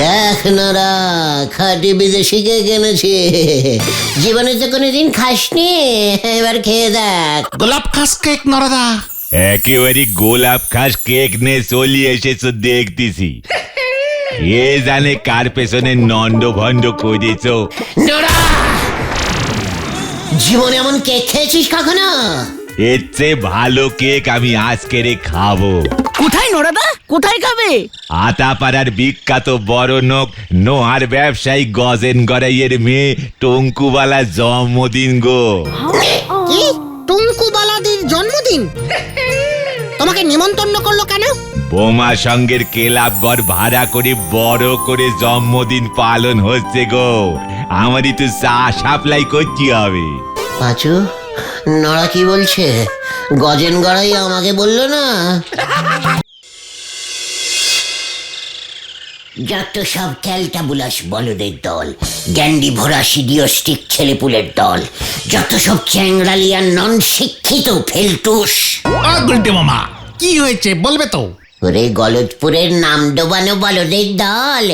দেখ নরা, খাঁটি বিদেশি কেক এনেছি। জীবনে তো কোনোদিন খাসনি, এবার খেয়ে দেখ। গোলাপ খাস কেক নরদা। একেবারে গোলাপ খাস কেক নিয়ে চলে এসেছো দেখতেছি। এ জানে কার পেছনে নন্দ ভন্ড করেছ। নরা, জীবনে এমন কেক খেয়েছিস কখনো? এর চেয়ে ভালো কেক আমি আজকেরে খাবো। কোথায় নরাদা, কোথায় খাবে? আতাপাড়ার বিখ্যাত বড় নোক নোহার ব্যবসায়ী গজেন গড়াইয়ের মেয়ে টঙ্কুবালার জন্মদিন গো। কি টুঙ্কুবালাদির জন্মদিন? তোমাকে নিমন্ত্রণ করলো কেন? বোমা সঙ্গের ক্লাব ঘর ভাড়া করে বড় করে জন্মদিন পালন হচ্ছে গো। আমারই তো চা সাপ্লাই করতে হবে। পাঁচু, নরা কি বলছে? গজেন গড়াই আমাকে বললো না? যত সব ক্যালটা বুলাস বলদের দল, গ্যান্ডি ভরা সিডিওস্টিক ছেলেপুলের দল, যত সব চ্যাংড়ালিয়ার নন শিক্ষিত ফেলটুস। গুলটে মামা, কি হয়েছে বলবে তো? ওরে গলতপুরের নাম ডোবানো বলদের দল,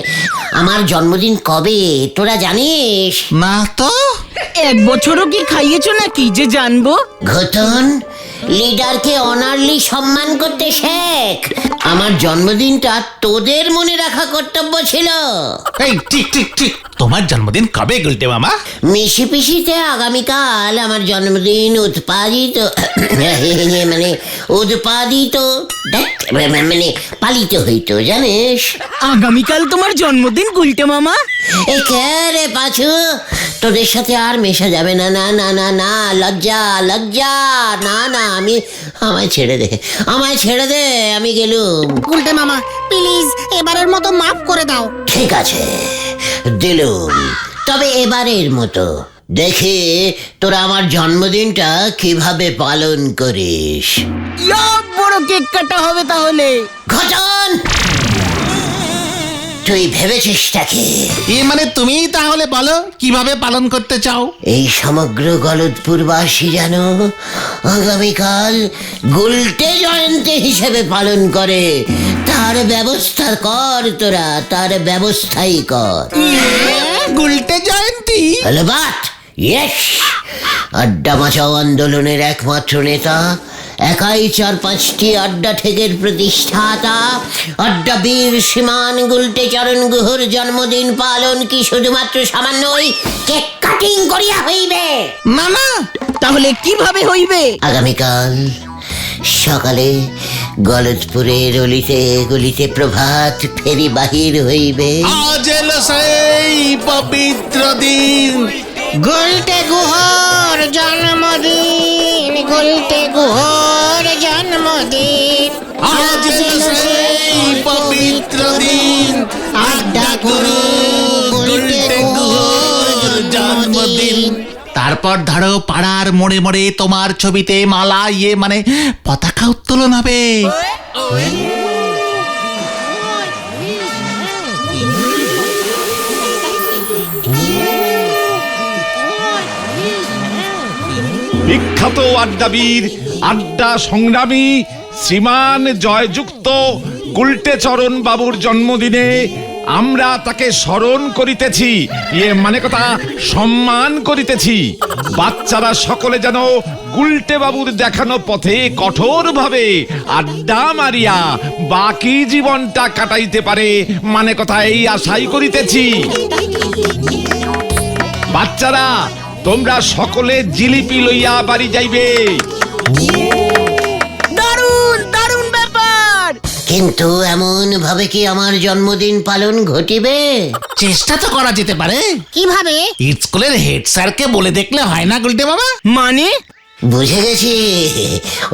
আমার জন্মদিন কবে তোরা জানিস? না তো। 1 বছরও কি খাইয়েছো নাকি যে জানবো? ঘটন, লিডারকে অনারলি সম্মান করতে শেখ। আমার জন্মদিনটা তোদের মনে রাখা কর্তব্য ছিল। এই ঠিক ঠিক ঠিক, তোমার জন্মদিন কবে গুলটে মামা? মিশি পিসিতে আগামীকাল আমার জন্মদিন উৎপাদিত উৎপাদিত মানে পালিত হইতো জানিস। আগামীকাল তোমার জন্মদিন গুলটে মামা? এ কে রে পাঁচু, তোদের সাথে আর মেশা যাবে না। না না না না, লজ্জা লজ্জা, না না, আমায় ছেড়ে দে, আমায় ছেড়ে দে, আমি গেলুম। গুলটে মামা প্লিজ এবারের মতো মাফ করে দাও। ঠিক আছে, দিলুম, তবে এবারের মতো। দেখি তোরা আমার জন্মদিনটা কিভাবে পালন করিস। বড় কেক কাটা হবে তাহলে। ঘটন, তুই ভেবেছিসটাকে? মানে তুমি তাহলে বলো কিভাবে পালন করতে চাও? এই সমগ্র গলতপুরবাসী যেন আগামীকাল গুলটে জয়ন্তী হিসেবে পালন করে, তার ব্যবস্থা কর তোরা, তার ব্যবস্থাই কর। গুলটে জয়ন্তী? হলো বাট, ইয়েস। আড্ডা মাচাও আন্দোলনের একমাত্র নেতা, একাই 4-5টি আড্ডা ঠেকের প্রতিষ্ঠাতা, আড্ডা বীর শ্রীমান গুলটে চরণ গুহর জন্মদিন পালন কি শুধুমাত্র সামান্য ওই কেক কাটিং করিয়া হইবে? না না। তাহলে কিভাবে হইবে? আগামীকাল সকালে গলতপুরের অলিতে গলিতে প্রভাত ফেরি বাহির হইবে। আজ এলো সেই পবিত্র দিন, গুলটে গুহর জন্মদিন, গুলটে গুহর জন্মদিন। আজ এলো সেই পবিত্র দিন, আড্ডা গুরু গুলটে গুহর জন্মদিন। তারপর ধরো পাড়ার মোড়ে মোড়ে তোমার ছবিতে মালা মানে পতাকা উত্তোলন হবে। বিখ্যাত আড্ডাবীর, আড্ডা সংগ্রামী শ্রীমান জয়যুক্ত গুলটে চরণ বাবুর জন্মদিনে আমরা তাকে স্মরণ করিতেছি, মানে কথা সম্মান করিতেছি। বাচ্চারা সকলে যেন গুলটে বাবুর দেখানো পথে কঠোরভাবে আড্ডা মারিয়া বাকি জীবনটা কাটাইতে পারে, মানে কথা এই আশাই করিতেছি। বাচ্চারা, তোমরা সকলে জিলিপি লইয়া বাড়ি যাইবে। দারুণ দারুণ ব্যাপার। কিন্তু এমন ভাবে কি আমার জন্মদিন পালন ঘটিবে? চেষ্টা তো করা যেতে পারে। কিভাবে? স্কুলের হেড স্যারকে বলে দেখলে হয় না গুলটে মামা? মানে? বুঝে গেছি,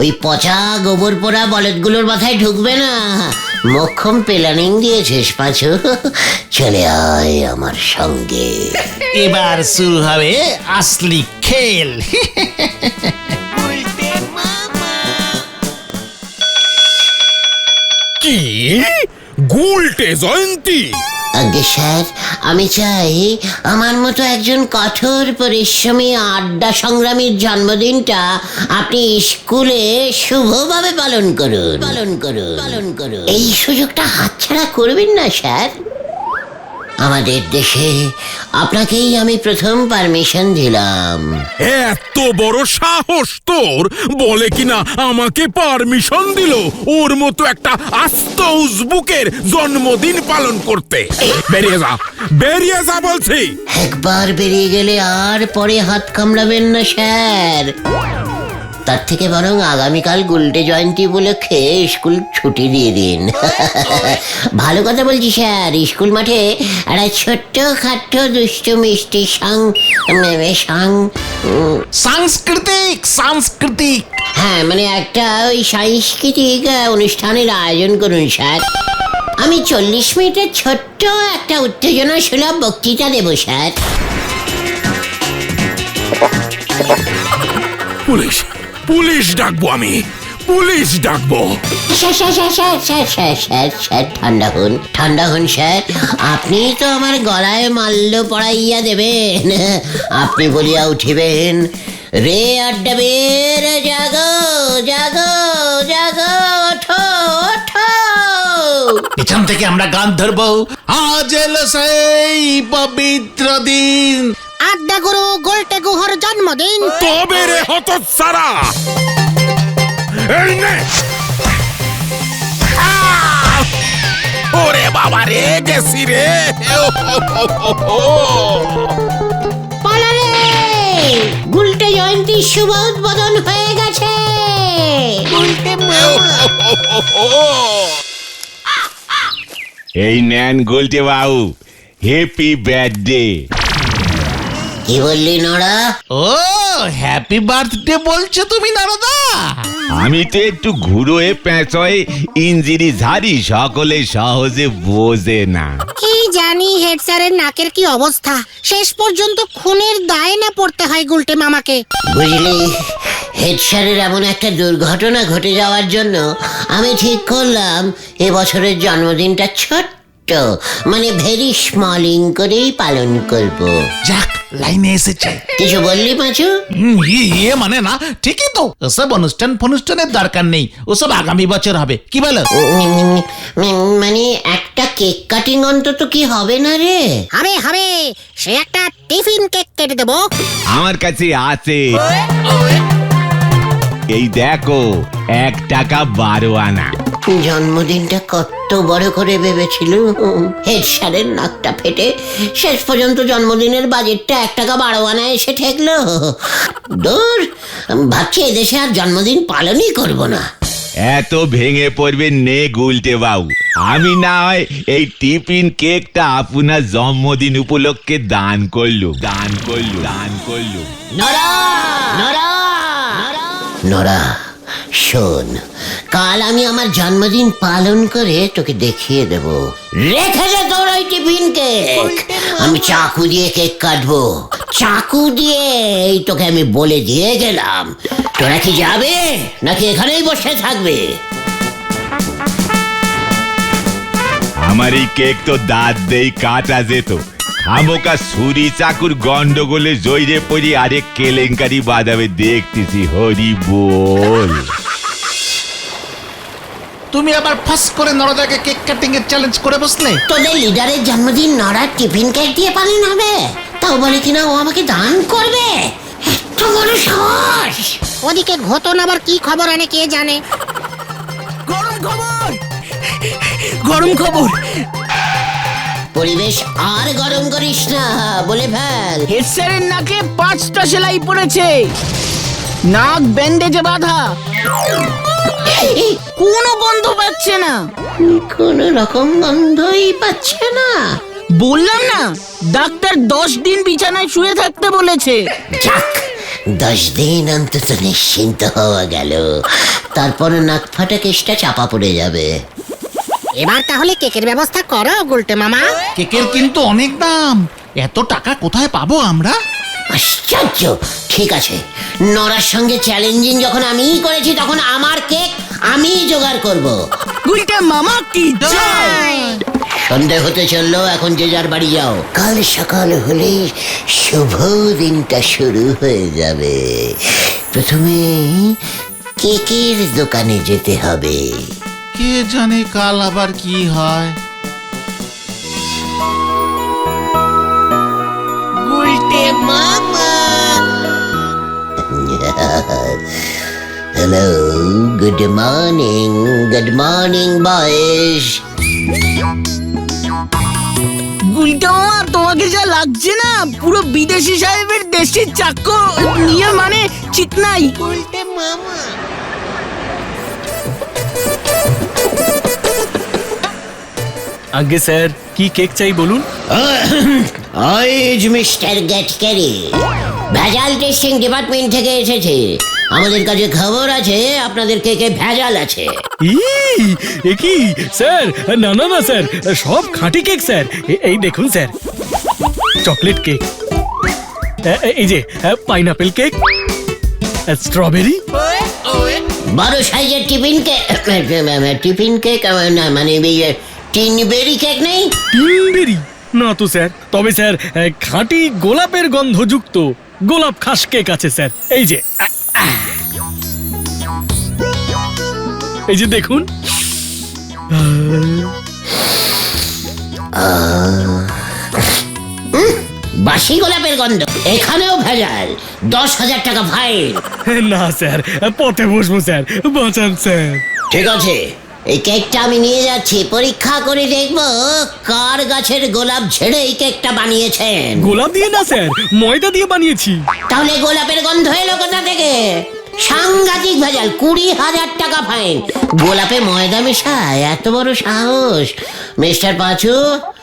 ওই পচা গোবর পোড়া বলদগুলোর মাথায় ঢুকবে না। মোক্ষম প্ল্যানিং দিয়েছিস পাঁচু, চলে আয় আমার সঙ্গে। এবার শুরু হবে আসলি খেল। কি গুলটে জয়ন্তী? আগে স্যার, আমি চাই আমার মতো একজন কঠোর পরিশ্রমী আড্ডা সংগ্রামীর জন্মদিনটা আপনি স্কুলে শুভভাবে পালন করুন। এই সুযোগটা হাতছাড়া করবেন না স্যার। আমাদের দেশে আপনাকেই আমি প্রথম পারমিশন দিলাম। এত বড় সাহস তোর, বলে কিনা আমাকে পারমিশন দিল ওর মতো একটা আস্ত উজবুকের জন্মদিন পালন করতে। বেরিয়ে যা বলছি। একবার বেরিয়ে গেলে আর পরে হাত কামড়াবেন না স্যার। তার থেকে বরং আগামীকাল গুলটে জয়ন্তী উপলক্ষে স্কুল ছুটি দিয়ে দিন। ভালো কথা বলছি স্যার, স্কুল মাঠে একটা ছোট্ট খাট্ট দুষ্ট মিষ্টি সাংস্কৃতিক হ্যাঁ মানে একটা ওই সাংস্কৃতিক অনুষ্ঠানের আয়োজন করুন স্যার। আমি 40 মিনিটের ছোট্ট একটা উত্তেজনা সুলভ বক্তৃতা দেবো স্যার। পুলিশ ডাকবো, আমি পুলিশ ডাকবো। স্যার ঠান্ডা হন স্যার। আপনি তো আমার গলায় মাল্য পড়াইয়া দেবেন। আপনি বলিয়া উঠিবেন, রে আড্ডা বের, জাগো জাগো জাগো, ওঠো ওঠো। পেছন থেকে আমরা গান ধরবো, আজ এলো সেই পবিত্র দিন। আড্ডা গুরু গোলটে গুহর জন্মদিন। তবে রে হতচ্ছাড়া, এই নে। ওরে বাবা রে, গেছি রে। পালারে, গুলটে জয়ন্তী শুভ উদ্বোধন হয়ে গেছে। এই নেন গোলটে বাবু, হ্যাপি বার্থডে। কি বললি নড়া? ও হ্যাপি বার্থডে বলছো তুমি নারদা? আমি তো একটু ঘুরোয় পেঁচয়ে ইঞ্জিরি ঝাড়ি, সকলে সহজে বোঝে না। কি জানি হেড স্যারের নাকের কি অবস্থা, শেষ পর্যন্ত খুনের দায় না পড়তে হয় গুলটে মামাকে। বুঝলি, হেড স্যারের এমন একটা দুর্ঘটনা ঘটে যাওয়ার জন্য আমি ঠিক করলাম এবছরের জন্মদিনটা ছোট্ট মানে ভেরি স্মলিং করেই পালন করব। যাক, লাইনে এসেছে। কিছু বললি পাঁচু? ইয়ে মানে না, ঠিকই তো। ওসব অনুষ্ঠানের দরকার নেই, ওসব আগামী বছর হবে, কি বলো? মানে একটা কেক কাটিং অন্তত কি হবে না রে? হবে, সে একটা টিফিন কেক কেটে দেবো। আমার কাছে আছে, এই দেখো, 1 টাকা 12 আনা। জন্মদিনটা কত বড় করে ভেবেছিল। হেড স্যারের নাকটা ফেটে শেষ পর্যন্ত জন্মদিনের বাজেটটা 1 টাকা 12 আনায় এসে ঠেকলো। দূর, ভাবছি এদেশে আর জন্মদিন পালনই করব না। এত ভেঙে পড়বে নে গুলটে বাবু, আমি না হয় এই টিফিন কেকটা আপনার জন্মদিন উপলক্ষে দান করলু। নড়া, শোন, কাল আমি আমার জন্মদিন পালন করে তোকে দেখিয়ে দেব। রেখে দে তোর ওই টিফিন কেক, আমি চাকু দিয়ে কেক কাটবো। চাকু দিয়ে তোকে আমি বলে দিয়ে গেলাম। তোরা কি যাবে নাকি এখানেই বসে থাকবে? আমার এই কেক তো দাঁত দেই কাটা যেত, খামোকা ছুরি চাকুর গন্ডগোলে জয়রে পড়ি আরেক কেলেঙ্কারি বাঁধাবে দেখতেছি। হরি বল। তুমি আবার ফাঁস করে নরদাকে কেক কাটিং এর চ্যালেঞ্জ করে বসলে? তোদের লিডারের জন্মদিন নড়ার টিফিন কেক দিয়ে পালন হবে, তাও বলে কিনা ও আমাকে দান করবে। এত বড় সাহস! ওদিকে ঘটন আবার কি খবর আনে কে জানে। গরম খবর। পরিবেশ আর গরম করিস না, বলে ফেল। হেড স্যারের নাকে 5টা সেলাই পড়েছে, নাক ব্যান্ডেজে বাঁধা, কোনো গন্ধ পাচ্ছে না। কোন রকম গন্ধই পাচ্ছে না। বললাম না, ডাক্তার 10 দিন বিছানায় শুয়ে থাকতে বলেছে। যাক, 10 দিন অন্তত নিশ্চিন্ত হওয়া গেল। তারপর নাক ফাটা কেসটা চাপা পড়ে যাবে। এবার তাহলে কেকের ব্যবস্থা করো গুলটে মামা। কেকের কিন্তু অনেক দাম, এত টাকা কোথায় পাবো আমরা? আশ্চর্য! ঠিক আছে, নরার সঙ্গে চ্যালেঞ্জিং যখন আমিই করেছি, তখন আমার কেক আমিই জোগাড় করব। গুলটে মামা কি জয়। সন্ধে হতে চললো, এখন যে যার বাড়ি যাও। কাল সকাল হলেই শুভ দিনটা শুরু হয়ে যাবে। প্রথমে কেকের দোকানে যেতে হবে। কে জানে কাল আবার কি হয়। হ্যালো, গুড মর্নিং বয়েস। গুলটা মামা, তোমাকে যা লাগছে না, পুরো বিদেশি সাহেবের দেশি চাকর নিয়ে মানে চিকনাই। আগে স্যার, কি কেক চাই বলুন? আজ মিস্টার গেটকারি, ভেজাল টেস্টিং ডিপার্টমেন্ট থেকে এসেছে। আমাদের কাছে খবর আছে আপনাদের কেকে ভেজাল আছে। এ কি স্যার? না না না স্যার, সব খাঁটি কেক স্যার। এই দেখুন স্যার, চকলেট কেক, এই যে পাইনাপেল কেক, স্ট্রবেরি। বড় সাইজের টিফিন কেক না, মানে টিনবেরি কেক নেই? টিনবেরি না তো স্যার, তবে স্যার খাঁটি গোলাপের গন্ধযুক্ত গোলাপ খাস কেক আছে স্যার। এই যে দেখুন। বাসি গোলাপের গন্ধ, এখানেও ভেজাল। 10,000 টাকা ফাইন। না স্যার, পথে বসবো স্যার, বাঁচান স্যার। ঠিক আছে, এই কেকটা আমি নিয়ে যাচ্ছি, পরীক্ষা করে দেখবো কার গাছের গোলাপ ঝেড়ে এই কেকটা বানিয়েছেন। গোলাপ দিয়ে না স্যার, ময়দা দিয়ে বানিয়েছি। তাহলে গোলাপের গন্ধ এলো কোথা থেকে? সাংঘাতিক ভেজাল, 20,000 টাকা ফাইন। গোলাপে ময়দা মেশায়, এত বড় সাহস! মিস্টার পাঁচু,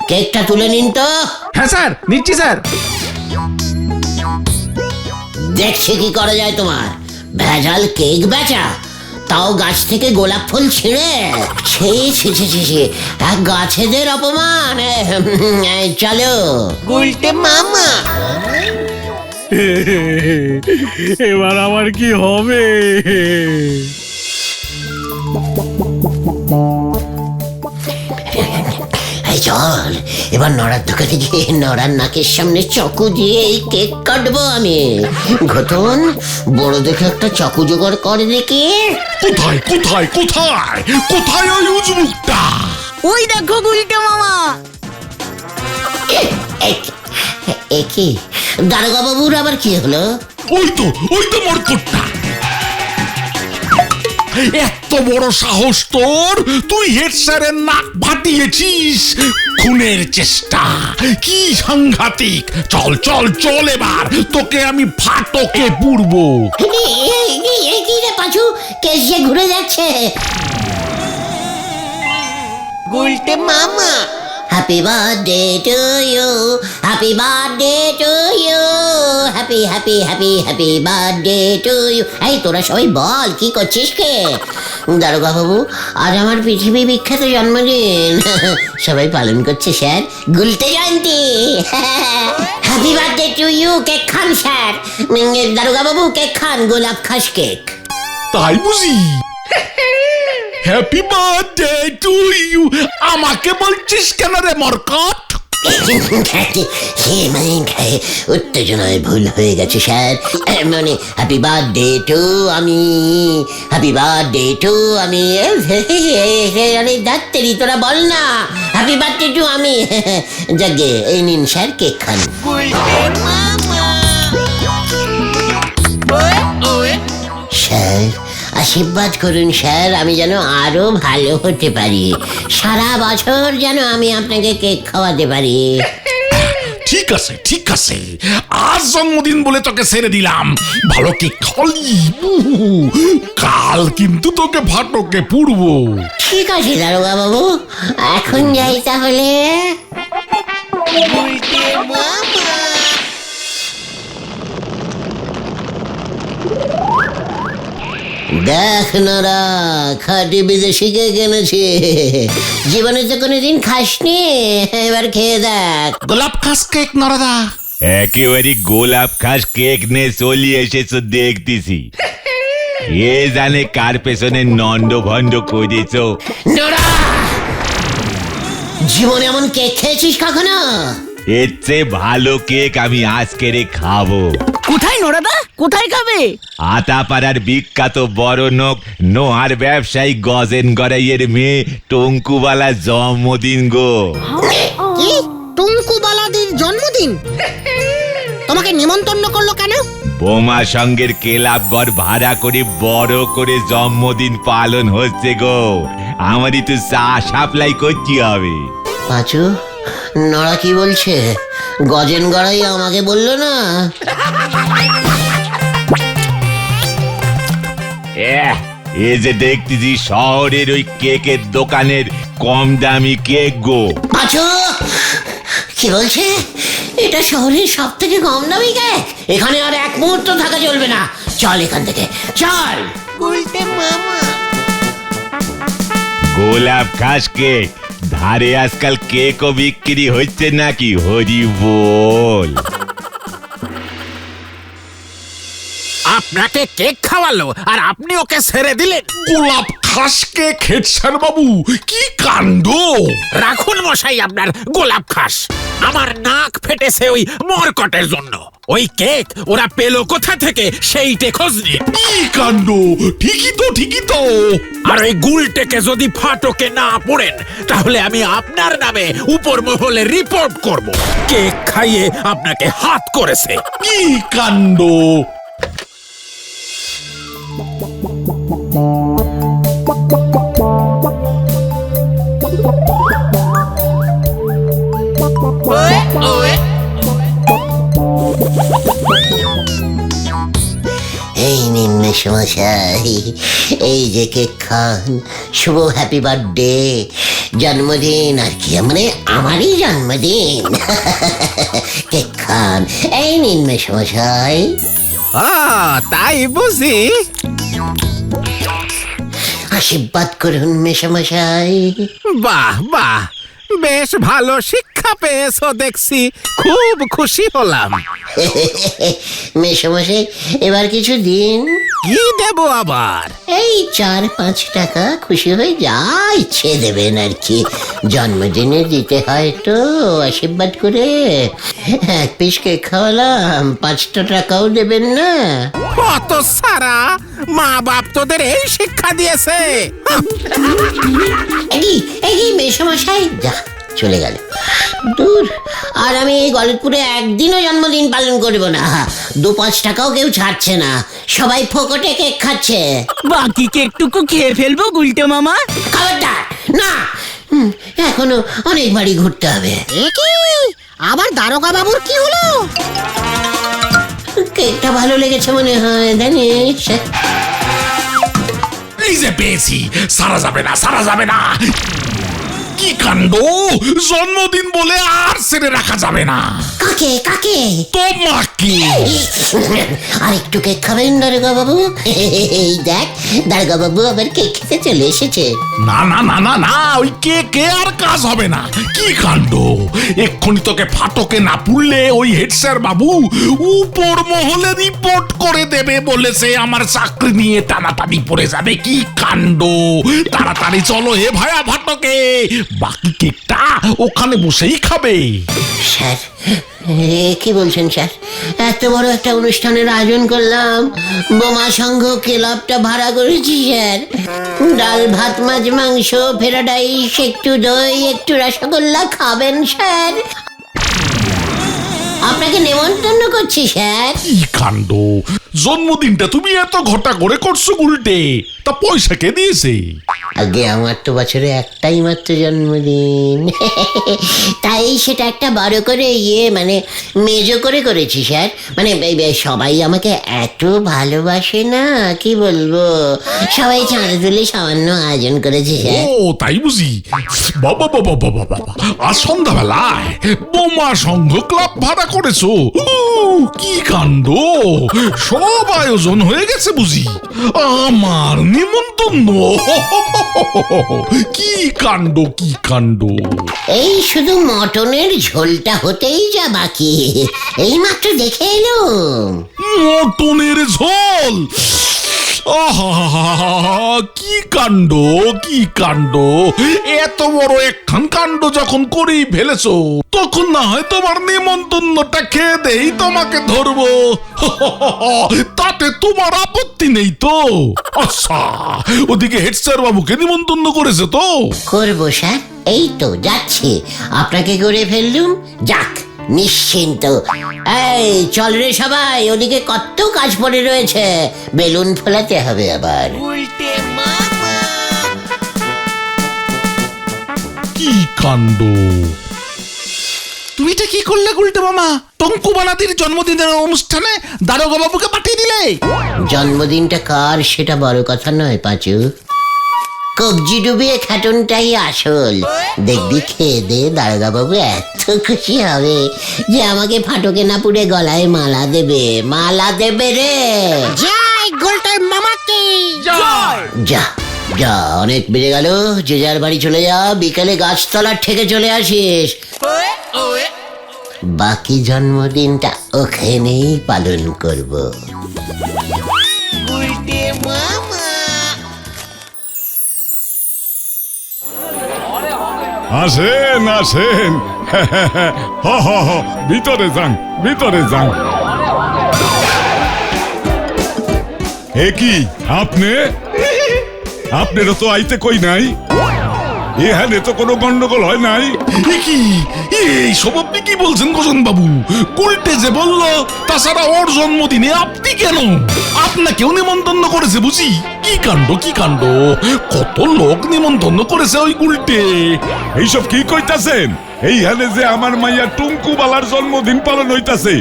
কেকটা তুলে নিন তো। হ্যাঁ স্যার, নিচ্ছি স্যার। দেখছি কি করা যায় তোমার। ভেজাল কেক বেচা, তাও গাছ থেকে গোলাপ ফুল ছিঁড়ে। এক গাছেদের অপমান। চলো। এবার আমার কি হবে? চল, এবার নড়ার দোকানে গিয়ে নড়ার নাকের সামনে চাকু দিয়ে এই কেক কাটবো আমি। ঘটন, বড় দেখে একটা চাকু জোগাড় করে দেখি। কোথায় কোথায় কোথায় কোথায় ওই উজবুকটা? ওই দেখো গুলটা মামা। কি দারোগা বাবুর আবার কি হলো? ওই তো মরকটটা। এত বড় সাহস তোর! তুই হেড স্যারের নাক ফাটিয়েছিস। খুনের চেষ্টা, কি সাংঘাতিক! চল চল চল, এবার তোকে আমি ফাটকে পুড়বো। কি রে পাঁচু, কেস যে ঘুরে যাচ্ছে। গুলটে মামা, happy birthday to you, happy birthday to you, happy happy happy happy birthday to you. এই তোরা সবাই বল, কি করছিস কে? দারোগা বাবু, আজ আমার পৃথিবী বিখ্যাত জন্মদিন। সবাই পালন করছে স্যার, গুলটে জয়ন্তী। Happy birthday to you. Cake খান স্যার। দারোগা বাবু, কেক খান, গোলাপ খাস কেক। তাই বুঝি? Happy birthday to you. আমাকে বলছিস কেন রে মরকট? উত্তেজনায় ভুল হয়ে গেছে স্যার। মানে হ্যাপি বার্থডে টু আমি, হ্যাপি বার্থডে টু আমি। আরে ডাক্তারি, তোরা বল না হ্যাপি বার্থডে টু আমি। যাকে এই নিন স্যার, কেক খান। স্যার, আশীর্বাদ করুন স্যার, আমি যেন আরো ভালো হতে পারি। সারা বছর যেন আমি আপনাকে কেক খাওয়াতে পারি। ঠিক আছে ঠিক আছে, আজ জন্মদিন বলে তোকে ছেড়ে দিলাম। ভালো কেক খালি, কাল কিন্তু তোকে ফাটকে পুড়বো। ঠিক আছে দারোগা বাবু, এখন যাই তাহলে। দেখ নারা, খাঁটি বিদেশি কেক এনেছি। জীবনে তো কোনোদিন খাসনি, এবার খেয়ে দেখ। গোলাপ খাস কেক নরদা। একেবারে গোলাপ খাস কেক নিয়ে চলি এসেছো দেখতেছি। এ জানে কার পেছনে নন্দ ভন্ড করেছ। নোরা, জীবনে এমন কেক খেয়েছিস কখনো? এর চেয়ে ভালো কেক আমি আজকেরে খাবো। কোথায় নোরাদা, কোথায় খাবে? আতাপাড়ার বিখ্যাত বড় নোক নোহার ব্যবসায়ী গজেন গড়াইয়ের মেয়ে টঙ্কুবালা জন্মদিন গো। কি টুঙ্কু বালাদির জন্মদিন? তোমাকে তোমাকে নিমন্ত্রণ করলো কেন? বোমা সঙ্গের ক্লাব ঘর ভাড়া করে বড় করে জন্মদিন পালন হচ্ছে গো। আমারই তো চা সাপ্লাই করতে হবে। পাঁচু, নড়া কি বলছে? গজেন গড়াই আমাকে বললো না? এ যে দেখতেছি শহরের ওই কেকের দোকানের কম দামি কেক গো। পাঁচু, কি বলছে? এটা শহরের সব থেকে কম দামি কেক? এখানে আর এক মুহূর্ত থাকা চলবে না, চল এখান থেকে, চল। গোলাপ খাস কেক, ধারে আজকাল কেকও বিক্রি হচ্ছে নাকি? হরি বল। আপনাকে কেক খাওয়ালো আর আপনি ওকে ছেড়ে দিলেন? গোলাপ খাসকে হেডস্যার বাবু, কি কাণ্ড! রাখুন মশাই আপনার গোলাপ খাস। আমার নাক ফেটেছে ওই মরকটের জন্য। ওই কেক ওরা পেলো কোথা থেকে সেইটে খোঁজ নিয়ে। কি কাণ্ড! ঠিকই তো। আর ওই গুলটেকে যদি ফাটকে না পড়েন তাহলে আমি আপনার নামে উপর মহলে রিপোর্ট করব। কেক খাইয়ে আপনাকে হাত করেছে। কি কাণ্ড! এই নিন মেসমশাই, এই যে কেক খান, শুভ হ্যাপি বার্থডে, জন্মদিন আর কি, মানে আমারই জন্মদিন। কেক খান, এই নিন মেসমশাই। তাই বুঝি? আশীর্বাদ করুন মেসমশাই। বাহ বাহ, বেশ ভালো শিক্ষা পেয়েছো দেখছি। খুব খুশি হলাম। মেসমশাই, এবার কিছু দিন। কি দেব আবার? এই 4-5 টাকা, খুশি হয়ে যা ইচ্ছে দেবেন আর কি। জন্মদিনে দিতে হয় তো, আশীর্বাদ করে। এক পিস কেক খাওয়ালাম, 5টা টাকাও দেবেন না? কত সারা মা বাপ তোদের এই শিক্ষা দিয়েছে। এই মেসমশাই, যা চলে গেল দূর। আর আমি এই গলতপুরে একদিনও জন্মদিন পালন করব না। 2-5 টাকাও কেউ ছাড়ছে না, সবাই ফোকটে কেক খাচ্ছে। বাকি কেকটুকু খেয়ে ফেলবো গুলটে মামা। খবরদার না, এখনো অনেক বাড়ি ঘুরতে হবে। এ কি, আবার দারোগা বাবুর কি হলো? কেকটা ভালো লেগেছে মনে হয়, জানিস? এই যে পেয়েছি, সারা যাবে না। কি কাণ্ড! জন্মদিন বলে আর ছেড়ে রাখা যাবে না। কাকে? তোমাকে। আর একটু কেক খাবেন দারোগা বাবু? এই দেখ, দারোগা বাবু আবার কেক খেতে চলে এসেছে। না, ওই কে আর কাজ হবে না। কি কাণ্ড! এক্ষুনি তোকে ফাটকে না পুড়লে ওই হেডস্যার বাবু উপর মহলে রিপোর্ট করে দেবে বলেছে। আমার চাকরি নিয়ে টানাটানি পড়ে যাবে। কি কাণ্ড! তাড়াতাড়ি চলো হে ভায়া ফাটকে, বাকি কেকটা ওখানে বসেই খাবে। স্যার, কি বলছেন স্যার? এত বড় একটা অনুষ্ঠানের আয়োজন করলাম, বোমা সংঘ ক্লাবটা ভাড়া করেছি স্যার। ডাল ভাত মাছ মাংস ফ্রাইড, একটু দই, একটু রসগোল্লা খাবেন স্যার? আপনাকে নেমন্তন্ন করছি স্যার। কি কাণ্ড! জন্মদিনটা তুমি এত ঘটা করে করছো উল্টে, তা পয়সা কে দিয়েছে? আগে আমার তো বছরে একটাই মাত্র জন্মদিন, তাই সেটা একটা বড় করে মানে মেজো করে করেছি স্যার। মানে সবাই আমাকে এত ভালোবাসে না, কি বলবো, সবাই চাঁদা তুলে সামান্য আয়োজন করেছে স্যার। ও তাই বুঝি। বাবা, আজ সন্ধ্যাবেলায় বোমা সংঘ ক্লাব ভাড়া করেছো? কি কাণ্ড! সব আয়োজন হয়ে গেছে বুঝি, আমার নিমন্ত্রণ। কি কাণ্ড! এই শুধু মটনের ঝোলটা হতেই যা বাকি, এই মাত্র দেখে এলো। মটনের ঝোল! কি কাণ্ড! এত বড় একখান কাণ্ড যখন করেই ফেলেছো, তখন না হয় তোমার নিমন্ত্রণটা খেয়ে দেই, তোমাকে ধরবো। তাতে তোমার আপত্তি নেই তো? আচ্ছা, ওদিকে হেডস্যার বাবুকে নিমন্ত্রণ করেছে তো? করবো স্যার, এই তো যাচ্ছি, আপনাকে করে ফেললুম। যাক, নিশ্চিন্ত। এই চল রে সবাই, ওদিকে কত কাজ পড়ে রয়েছে, বেলুন ফোলাতে হবে আবার। কি কাণ্ড! তুমি এটা কি করলে গুলটে মামা? টঙ্কু বানাদির জন্মদিনের অনুষ্ঠানে দারোগা বাবুকে পাঠিয়ে দিলে? জন্মদিনটা কার সেটা বড় কথা নয় পাঁচু, কবজি ডুবিয়ে খাটনটাই আসল। দেখবি খেয়ে দে দারোগা বাবু এত খুশি হবে যে আমাকে ফাটকে না পুড়ে গলায় মালা দেবে, মালা দেবে রে। জয় গুলটে মামাকে। যা যা, অনেক বেড়ে গেল, যে যার বাড়ি চলে যা, বিকালে গাছতলার থেকে চলে আসিস। বাকি জন্মদিনটা ওখানেই পালন করব। আসেন আসেন, হ হ হ, ভিতরে যান, ভিতরে যান। এ কি আপনি? আপনারা তো আইতে কই নাই, এখানে তো কোনো গন্ডগোল হয় নাই। এ কি, এইসব আপনি কি বলছেন গোজন বাবু? গুলটে যে বললো, তাছাড়া ওর জন্মদিনে আপনি কেন? আপনাকেও নিমন্ত্রণ করেছে বুঝি? কি কাণ্ড, কি কাণ্ড! কত লোক নিমন্ত্রণ করেছে ওই গুলটে। এইসব কি কইতাছেন? এইখানে যে আমার মাইয়া টুঙ্কু বালার জন্মদিন পালন হইতাছে,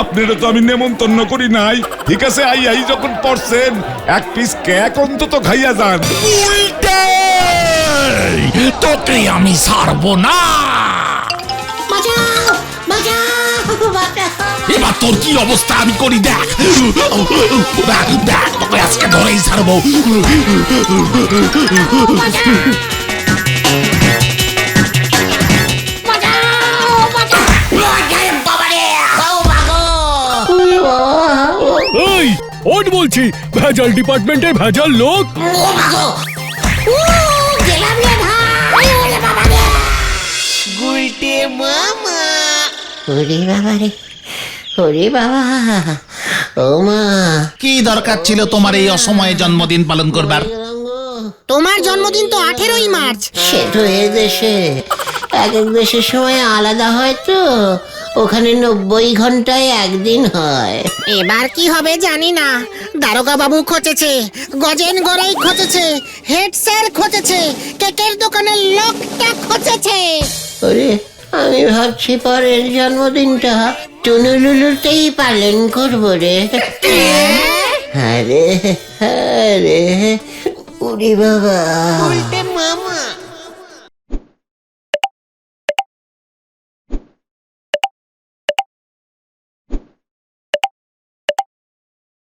আপনারা তো আমি নেমন্তন্ন করি নাই। ঠিক আছে, আই যখন পড়ছেন, এক পিস কেক অন্তত খাইয়া যান। গুলটে, তোকে আমি ছাড়বো না। বাঁচাও, বাঁচাও, বাঁচাও। এবার তোর কি অবস্থা আমি করি দেখ। দেখ দেখ, তোকে আজকে ধরেই ছাড়বো। এই ওট বলছি, ভেজাল ডিপার্টমেন্টের ভেজাল লোক। গেলাম রে ভাই, ওরে বাবা রে। ওরে বাবা রে, ওরে বাবা, ও মা। কি দরকার ছিল তোমার এই অসময়ে জন্মদিন পালন করবার? তোমার জন্মদিন তো 18ই মার্চ। সে তো এ দেশে, এক এক দেশের সময় আলাদা হয় তো, ওখানে 90 ঘন্টায় একদিন হয়। এবার কি হবে জানি না। দারোগা বাবু খোঁচেছে, গজেন গড়াই খোঁচেছে, হেড স্যার খোঁচেছে, কেকের দোকানের লোকটা খোঁচেছে। ওরে, আমি ভাবছি পরের জন্মদিনটা টুনুলুলুতেই পালন করবো রে। আরে আরে, ওরে বাবা।